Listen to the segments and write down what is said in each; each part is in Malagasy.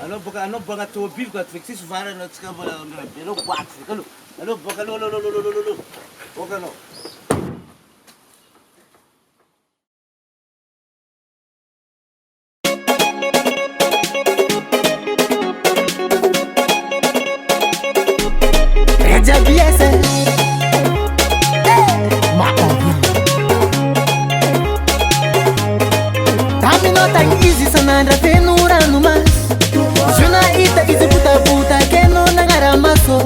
Anao baka tômôbily quoi feky sisy varana tsika mbola anao boaty feky aloha. Anao baka aloha. Boka anao. Easy sanandra tenora no mas Juna ita easy puta que no nagara maso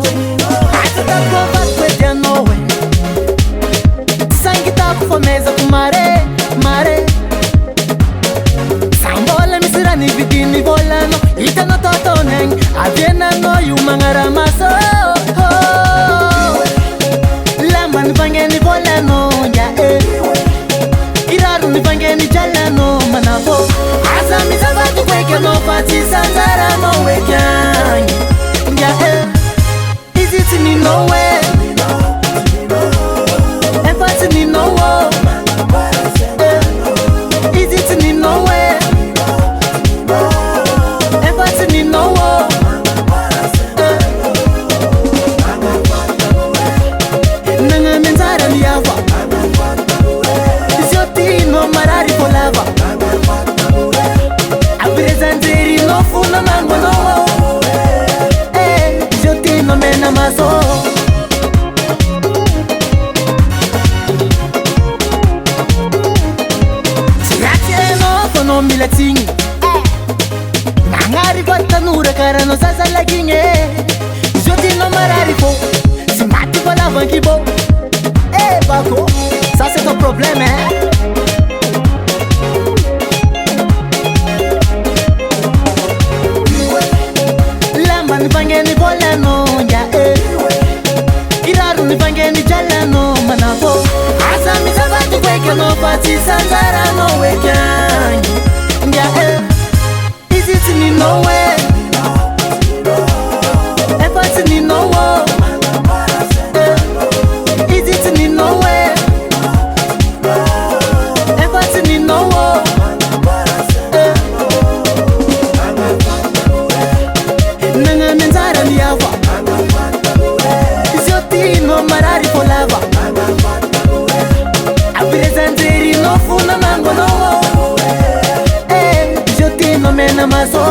Ata da prova kwete nowe Sangi ta kwa meza kumare Sambola misira ni vidini volano Ita no toto neng Aviena no yu mangara maso Lamba ni vangeni volano ya Iraru ni vangeni jalano manabo Asami sabatu kweke no pati sanzara no wekyang Yeah, is it ni no way Empathy ni no wo Is it ni no way Empathy ni no wo Nanga menzara ni yawa Isiotino marari polava Apresenteri no funa mango no Isiotino mena maso Sirati no kono milatingi Nangari kwa tanura karano sasa lakinge Isiotino marari po Simati kwa lava kibo Bako, ça c'est ton problème, hein? Lamba ni vangeni volano, ya Iraru ni vangeni jalano, manabo Asami sabatu kweke no pati sanzara no wekyang Ya Is it ni no way? Empathy ni no wo Is it ni no way? Empathy ni no wo Nanga menzara ni yawa Isiotino marari polava Apresenteri no funa mango no Isiotino mena maso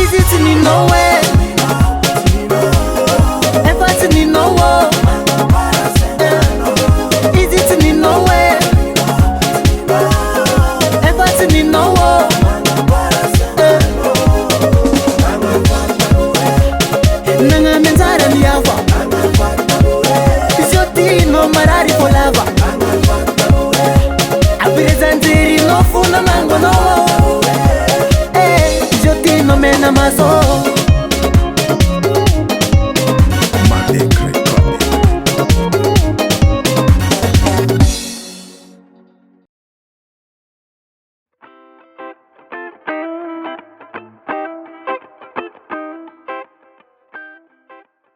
Is it ni no way? Empathy ni no wo Is it ni no way? Empathy ni no wo Nanga menzara ni yawa Isiotino marari polava Apresenteri no funa mango no Isiotino mena maso